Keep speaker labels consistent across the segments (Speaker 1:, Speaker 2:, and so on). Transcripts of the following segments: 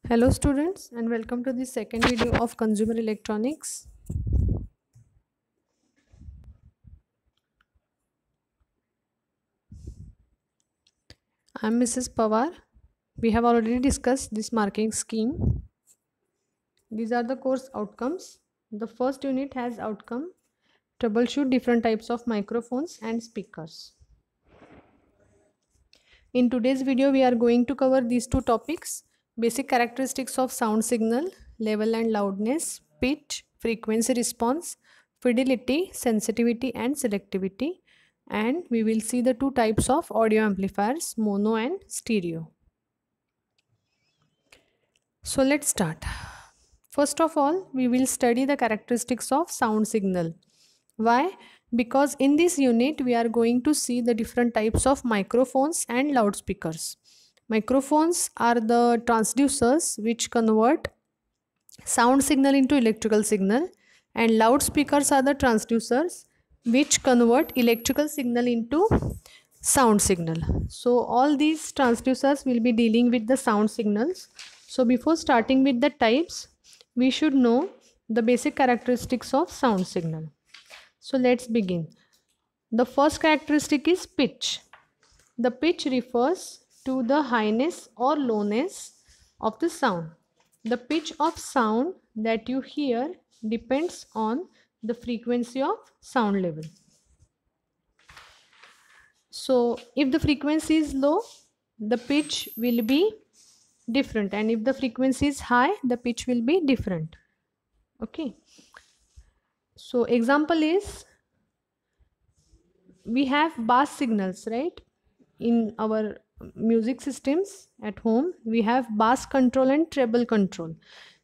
Speaker 1: Hello students and welcome to the second video of consumer electronics. I am Mrs. Pawar. We have already discussed this marking scheme. These are the course outcomes. The first unit has outcome troubleshoot different types of microphones and speakers. In today's video we are going to cover these two topics: basic characteristics of sound signal, level and loudness, pitch, frequency response, fidelity, sensitivity and selectivity, and we will see the two types of audio amplifiers, mono and stereo. So let's start. First of all, we will study the characteristics of sound signal. Why? Because in this unit we are going to see the different types of microphones and loudspeakers. Microphones are the transducers which convert sound signal into electrical signal, and loudspeakers are the transducers which convert electrical signal into sound signal. So all these transducers will be dealing with the sound signals. So before starting with the types, we should know the basic characteristics of sound signal. So let's begin. The first characteristic is pitch. The pitch refers to the highness or lowness of the sound. The pitch of sound that you hear depends on the frequency of sound level. So if the frequency is low, the pitch will be different, and if the frequency is high, the pitch will be different. Okay. So example is, we have bass signals, right? In our music systems at home, we have bass control and treble control.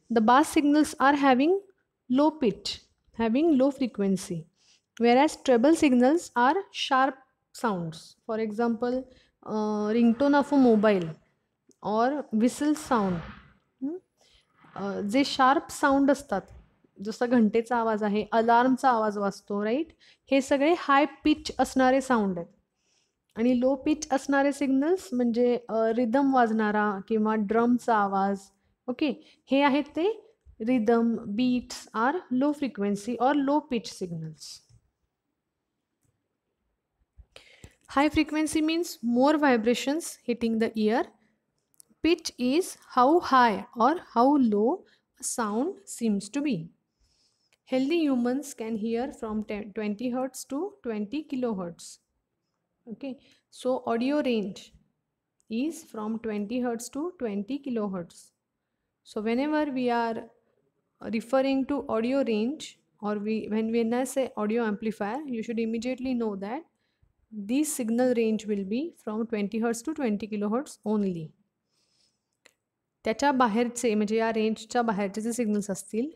Speaker 1: The bass signals are having low pitch, having low frequency, whereas treble signals are sharp sounds. For example, ringtone of a mobile or whistle sound. J sharp sound असतात, जसं घंटेचा आवाज आहे, अलार्मचा आवाज वाजतो, right, हे सगळे हाय pitch असणारे sound आहेत. आणि लो पिच असणारे सिग्नल्स म्हणजे रिदम वाजणारा किंवा ड्रमचा आवाज. ओके, हे आहेत ते rhythm, beats are low frequency और low pitch signals. High frequency means more vibrations hitting the ear. Pitch is how high or how low a sound seems to be. Healthy humans can hear from 20 Hz to 20 kilohertz. Okay, so audio range is from 20 Hz to 20 kilohertz. So whenever we are referring to audio range, or when I say audio amplifier, you should immediately know that this signal range will be from 20 Hz to 20 kilohertz only. त्याच्या बाहेरचे म्हणजे या रेंजच्या बाहेरचे जे signals असतील,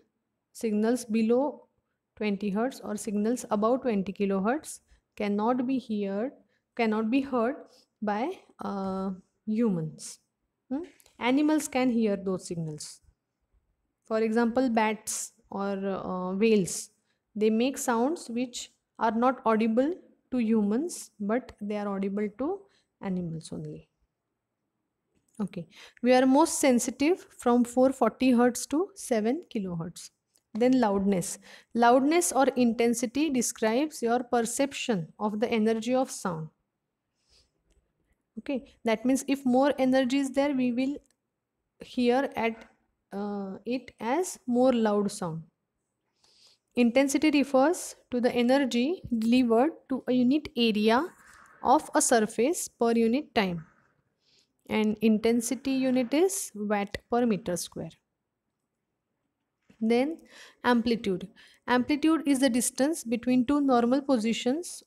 Speaker 1: signals below 20 hertz or signals above 20 kilo hertz cannot be heard by humans. Animals can hear those signals. For example, bats or whales, they make sounds which are not audible to humans, but they are audible to animals only. Okay, we are most sensitive from 440 Hz to 7 kilohertz. Then loudness. Loudness or intensity describes your perception of the energy of sound. Okay, that means if more energy is there, we will hear at it as more loud sound. Intensity refers to the energy delivered to a unit area of a surface per unit time, and intensity unit is watt per meter square. Then amplitude. Amplitude is the distance between two normal positions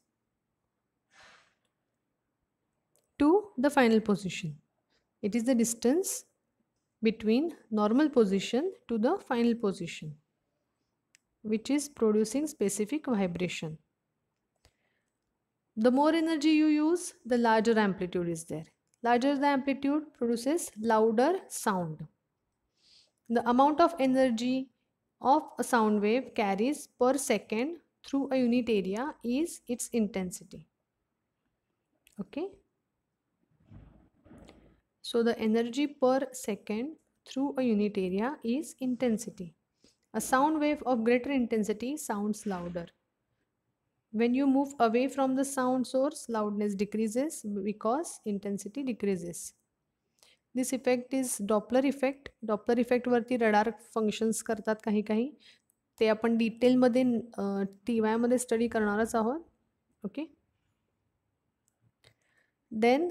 Speaker 1: to the final position. It is the distance between normal position to the final position which is producing specific vibration. The more energy you use, the larger amplitude is there. Larger the amplitude produces louder sound. The amount of energy of a sound wave carries per second through a unit area is its intensity. Okay. So the energy per second through a unit area is intensity. A sound wave of greater intensity sounds louder. When you move away from the sound source, loudness decreases because intensity decreases. This effect is Doppler effect. Doppler effect वरती radar functions करतात काही काही. ते आपण डिटेलमध्ये TY मध्ये study करणारच आहोत. Okay. Then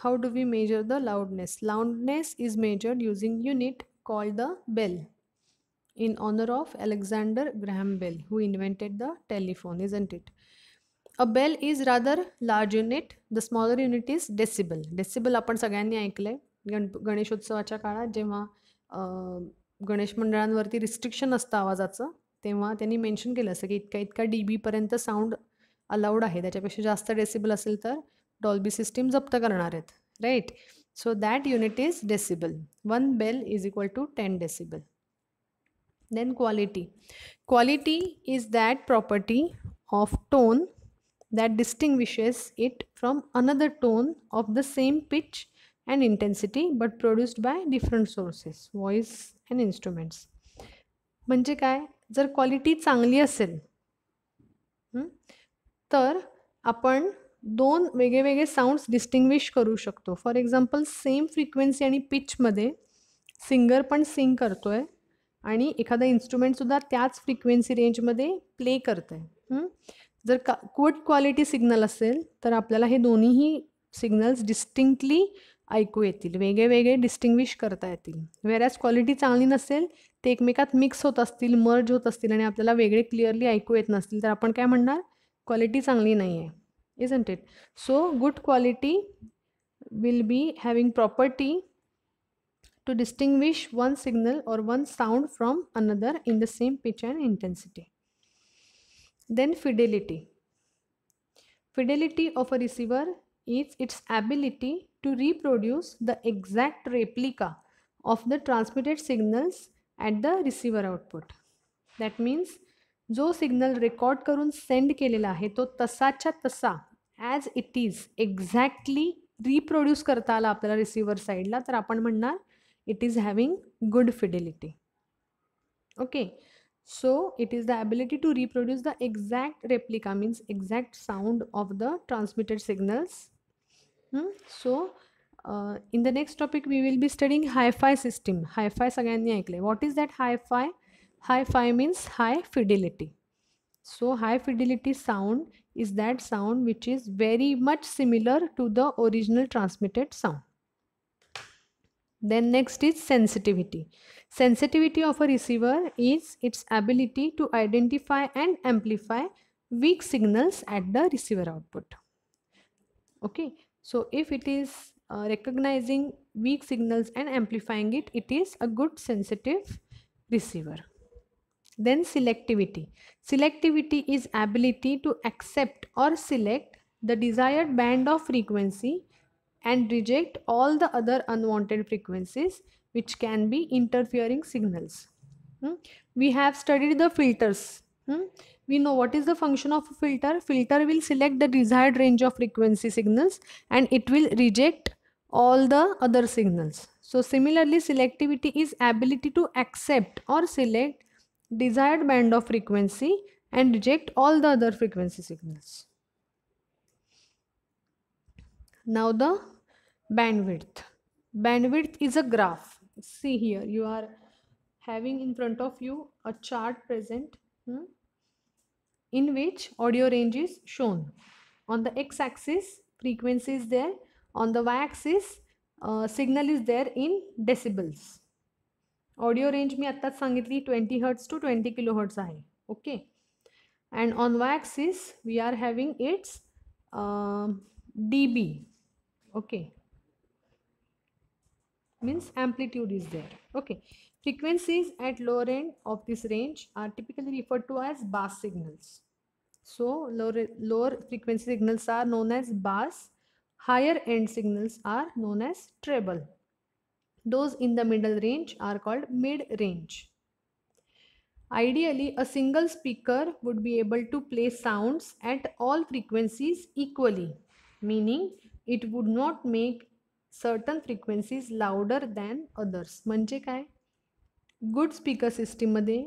Speaker 1: how do we measure the loudness? Loudness is measured using unit called the bell, in honor of Alexander Graham Bell, who invented the telephone, isn't it? A bell is rather large unit. The smaller unit is decibel. Decibel आपण सगळ्यांनी ऐकलंय. गणेशोत्सवाच्या काळात जेव्हा Ganesh मंडळांवरती restriction असतं आवाजाचं, तेव्हा त्यांनी mention केलं असं की इतका इतका DB पर्यंत साऊंड अलाउड आहे. त्याच्यापेक्षा जास्त डेसिबल असेल तर डॉल्बी सिस्टीम जप्त करणार आहेत. Right. So that unit is decibel. 1 bel is equal to 10 decibel. Then quality. Quality is that property of tone that distinguishes it from another tone of the same pitch and intensity but produced by different sources, voice and instruments. म्हणजे काय, जर quality चांगली असेल तर आपण दोन वेगवेगळे sounds distinguish करू शकतो. फॉर एक्झाम्पल सेम फ्रिक्वेन्सी आणि पिचमध्ये सिंगर पण सिंग करतोय आणि एखादा इन्स्ट्रुमेंटसुद्धा त्याच फ्रिक्वेन्सी रेंजमध्ये प्ले करतं आहे. जर गुड क्वालिटी सिग्नल असेल तर आपल्याला हे दोन्हीही सिग्नल्स डिस्टिंक्टली ऐकू येतील, वेगळे वेगळे डिस्टिंग्विश करता येतील. व्हेरॅज क्वालिटी चांगली नसेल, ते एकमेकात मिक्स होत असतील, मर्ज होत असतील आणि आपल्याला वेगळे क्लिअरली ऐकू येत नसतील तर आपण काय म्हणणार, क्वालिटी चांगली नाही आहे. isn't it? So good quality will be having property to distinguish one signal or one sound from another in the same pitch and intensity. Then fidelity. Fidelity of a receiver is its ability to reproduce the exact replica of the transmitted signals at the receiver output. That means जो signal record करून send केलेला आहे तो तसाच्या तसा as it is exactly reproduce करता आला आपल्याला रिसिव्हर साईडला, तर आपण म्हणणार it is having good fidelity. Okay. So it is the ability to reproduce the exact replica, means exact sound of the transmitted signals. So in the next topic we will be studying hifi system. Hifi सगळ्यांनी ऐकले. What is that hifi? Hi-fi means high fidelity. So high fidelity sound is that sound which is very much similar to the original transmitted sound. Then next is sensitivity. Sensitivity of a receiver is its ability to identify and amplify weak signals at the receiver output. Okay. So if it is recognizing weak signals and amplifying it, it is a good sensitive receiver. Then selectivity. Selectivity is ability to accept or select the desired band of frequency and reject all the other unwanted frequencies which can be interfering signals. We have studied the filters. We know what is the function of a filter. Filter will select the desired range of frequency signals and it will reject all the other signals. So similarly, selectivity is ability to accept or select desired band of frequency and reject all the other frequency signals. Now the bandwidth. Bandwidth is a graph. See here, you are having in front of you a chart present in which audio range is shown. On the x-axis frequency is there, on the y-axis signal is there in decibels. Audio range मी आत्ताच सांगितली 20 hertz to 20 kilo hertz आहे. Okay. And on Y axis we are having it's DB. Okay. Means amplitude is there. Okay. Frequencies at lower end of this range are typically referred to as bass signals. So lower frequency signals are known as bass. Higher end signals are known as treble. Those in the middle range are called mid-range. Ideally, a single speaker would be able to play sounds at all frequencies equally, meaning it would not make certain frequencies louder than others. म्हणजे काय, good speaker सिस्टीममध्ये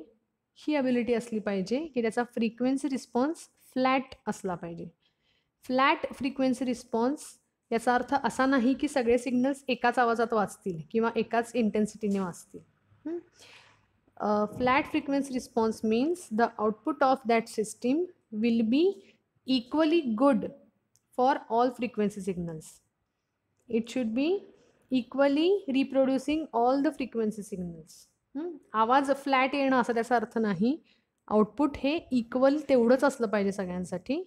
Speaker 1: ही ability असली पाहिजे की त्याचा frequency response flat असला पाहिजे. Flat frequency response याचा अर्थ असा नाही की सगळे सिग्नल्स एकाच आवाजात वाजतील किंवा एकाच इंटेन्सिटीने वाजतील. Flat frequency response means the output of that system will be equally good for all frequency signals. It should be equally reproducing all the frequency signals. आवाज फ्लॅट येणं असा त्याचा अर्थ नाही. आउटपुट हे इक्वल तेवढंच असलं पाहिजे सगळ्यांसाठी.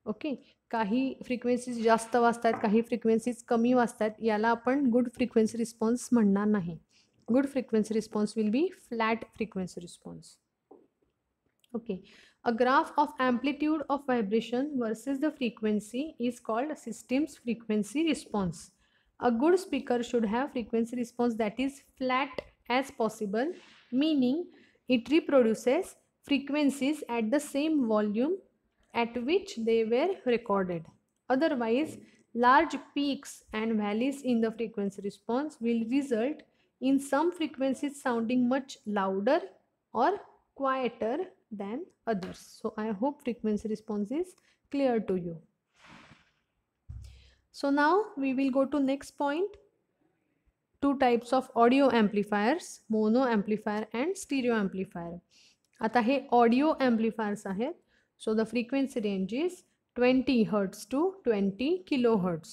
Speaker 1: ओके, काही फ्रिक्वेन्सीज जास्त वाजतात, काही फ्रिक्वेन्सीज कमी वाजतात, याला आपण गुड फ्रिक्वेन्सी रिस्पॉन्स म्हणणार नाही. Good frequency response will be flat frequency response. Okay, a graph of amplitude of vibration versus the frequency is called system's frequency response. A good speaker should have frequency response that is flat as possible, meaning it reproduces frequencies at the same volume at which they were recorded. Otherwise, large peaks and valleys in the frequency response will result in some frequencies sounding much louder or quieter than others. So I hope frequency response is clear to you. So now we will go to next point. Two types of audio amplifiers, mono amplifier and stereo amplifier. आता हे audio amplifiers आहेत. So the frequency range is 20 Hz to 20 kHz.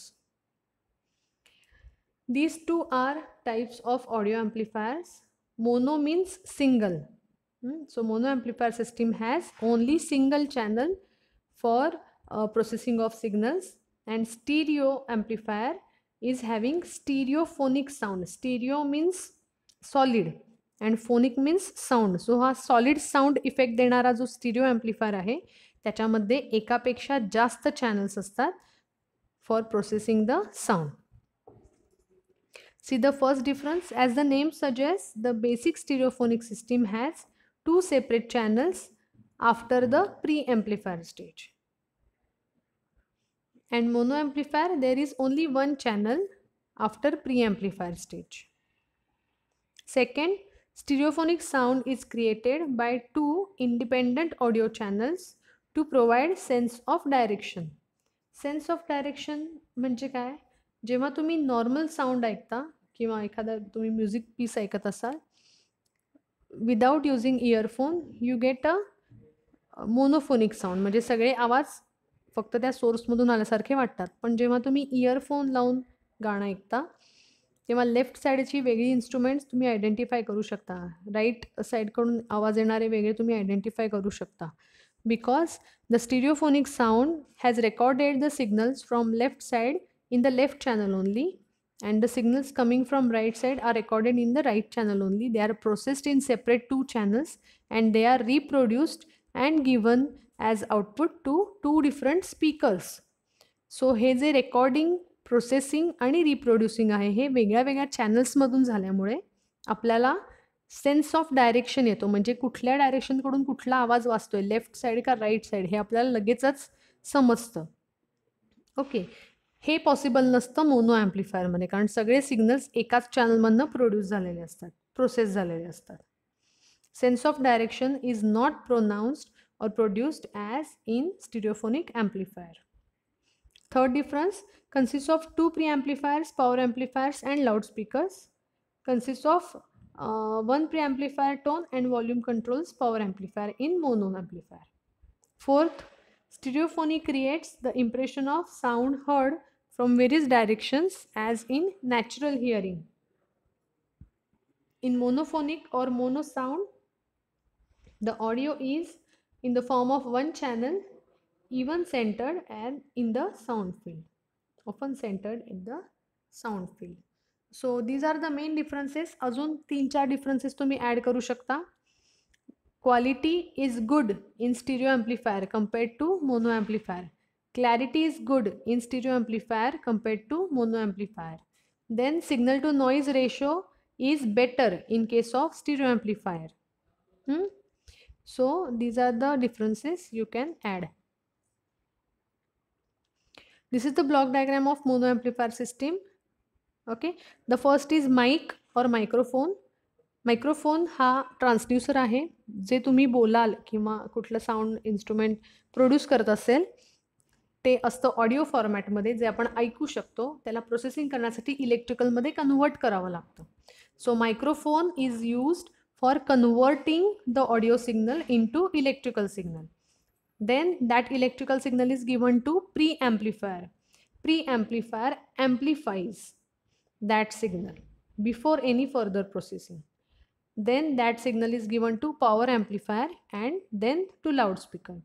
Speaker 1: These two are types of audio amplifiers. Mono means single. So mono amplifier system has only single channel for processing of signals, and stereo amplifier is having stereophonic sound. Stereo means solid and phonic means sound. So हा solid sound effect देणारा जो stereo amplifier आहे त्याच्यामध्ये एकापेक्षा जास्त channels असतात for processing the sound. See the first difference. As the name suggests, the basic stereophonic system has two separate channels after the pre-amplifier stage. And mono amplifier, there is only one channel after pre-amplifier stage. Second, stereophonic sound is created by two independent audio channels to provide sense of direction. Sense of direction म्हणजे काय, जेव्हा तुम्ही normal sound ऐकता किंवा एखादा तुम्ही music piece ऐकत असाल without using earphone, you get a monophonic sound. म्हणजे सगळे आवाज फक्त त्या सोर्समधून आल्यासारखे वाटतात. पण जेव्हा तुम्ही इयरफोन लावून गाणं ऐकता तेव्हा लेफ्ट साईडची वेगळी इन्स्ट्रुमेंट्स तुम्ही आयडेंटिफाय करू शकता, राईट साईडकडून आवाज येणारे वेगळे तुम्ही आयडेंटिफाय करू शकता. Because the stereophonic sound has recorded the signals from left side in the left channel only, and the signals coming from right side are recorded in the right channel only. They are processed in separate two channels and they are reproduced and given as output to two different speakers. So hey J recording, processing आणि reproducing आहे हे वेगळ्या वेगळ्या चॅनल्समधून झाल्यामुळे आपल्याला sense of direction येतो. म्हणजे कुठल्या डायरेक्शनकडून कुठला आवाज वाजतोय, लेफ्ट साईड का राईट साईड, हे आपल्याला लगेचच समजतं. ओके, हे पॉसिबल नसतं मोनो ॲम्प्लिफायरमध्ये, कारण सगळे सिग्नल्स एकाच चॅनलमधनं प्रोड्यूस झालेले असतात, प्रोसेस झालेले असतात. Sense of direction is not pronounced or produced as in stereophonic amplifier. Third difference consists of two preamplifiers, power amplifiers and loudspeakers. Consists of one preamplifier, tone and volume controls power amplifier in mono amplifier. Fourth, stereophony creates the impression of sound heard from various directions as in natural hearing. In monophonic or mono sound, the audio is in the form of one channel, even centered and in the sound field, often centered in the sound field. So these are the main differences. अजून 3-4 differences तुम्ही add करू शकता. Quality is good in stereo amplifier compared to mono amplifier. Clarity is good in stereo amplifier compared to mono amplifier. Then signal to noise ratio is better in case of stereo amplifier. So these are the differences you can add. This is the block diagram of mono amplifier system. ओके. The first is mike or microphone. Microphone हा transducer आहे. जे तुम्ही बोलाल किंवा कुठलं sound instrument produce करत असेल ते असतं ऑडिओ फॉर्मॅटमध्ये, जे आपण ऐकू शकतो. त्याला प्रोसेसिंग करण्यासाठी इलेक्ट्रिकलमध्ये कन्वर्ट करावं लागतं. So microphone is used for converting the audio signal into electrical signal. Then that electrical signal is given to preamplifier. Preamplifier amplifies that signal before any further processing. Then that signal is given to power amplifier and then to loudspeaker.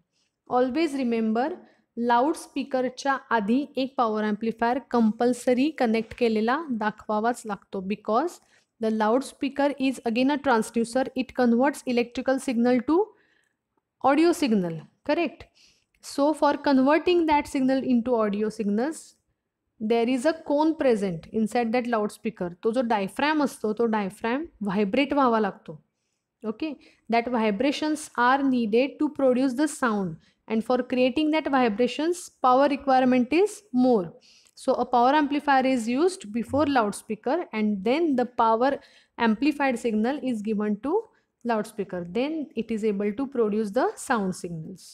Speaker 1: Always remember, लाऊडस्पीकरच्या आधी एक power amplifier compulsory connect केलेला दाखवावाच लागतो, because the loudspeaker is again a transducer. It converts electrical signal to audio signal, correct? So for converting that signal into audio signals, there is a cone present inside that loudspeaker. तो जो diaphragm असतो तो diaphragm vibrate व्हावा लागतो. Okay, that vibrations are needed to produce the sound, and for creating that vibrations power requirement is more. So a power amplifier is used before loudspeaker, and then the power amplified signal is given to loudspeaker. Then it is able to produce the sound signals.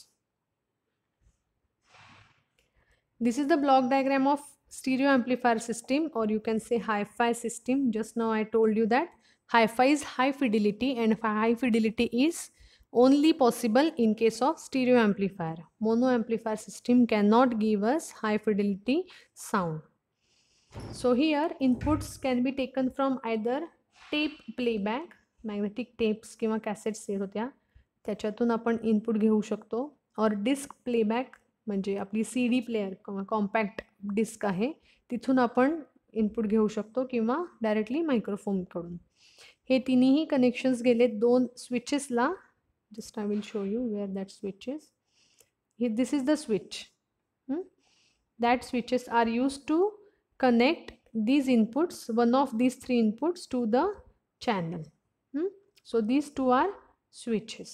Speaker 1: This is the block diagram of stereo amplifier system, or you can say hi-fi system. Just now I told you that hi-fi is high fidelity, and high fidelity is only possible in case of stereo amplifier. Mono amplifier system cannot give us high fidelity sound. So here inputs can be taken from either tape playback, magnetic tapes किंवा cassettes येत होत्या त्याच्यातून आपण input घेऊ शकतो, और disc playback म्हणजे आपली सी डी प्लेयर किंवा कॉम्पॅक्ट डिस्क आहे तिथून आपण इनपुट घेऊ शकतो, किंवा डायरेक्टली मायक्रोफोनकडून. हे तिन्ही कनेक्शन्स गेले दोन स्विचेसला. Just I will show you where that switches. This is the switch. That switches are use to connect these inputs, one of these three inputs, to the channel. So these two are switches.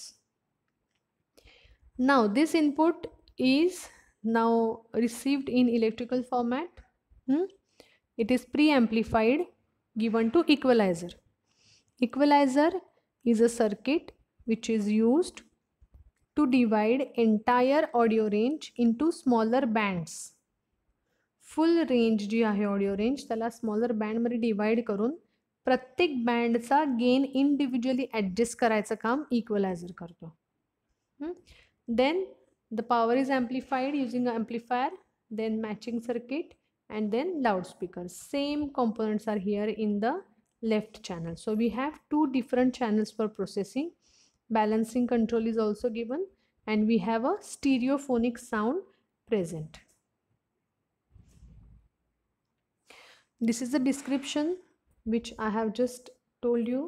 Speaker 1: Now this input is now received in electrical format. It is pre-amplified, given to equalizer. Equalizer is a circuit which is used to divide entire audio range into smaller bands. Full range जी आहे audio range त्याला smaller बँडमध्ये divide करून प्रत्येक बँडचा gain individually adjust करायचं काम equaliser करतो. Then the power is amplified using amplifier, then matching circuit, and then loudspeaker. Same components are here in the left channel. So we have two different channels for processing. Balancing control is also given, and we have a stereophonic sound present. This is the description which I have just told you.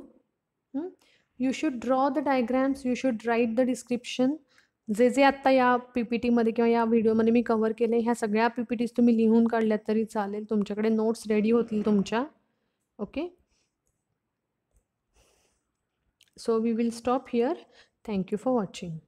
Speaker 1: You should draw the diagrams, you should write the description. जे जे आत्ता या PPT मध्ये किंवा या व्हिडिओमध्ये मी cover केले ह्या सगळ्या PPTs तुम्ही लिहून काढल्यात तरी चालेल, तुमच्याकडे नोट्स रेडी होतील तुमच्या. Okay, so we will stop here. Thank you for watching.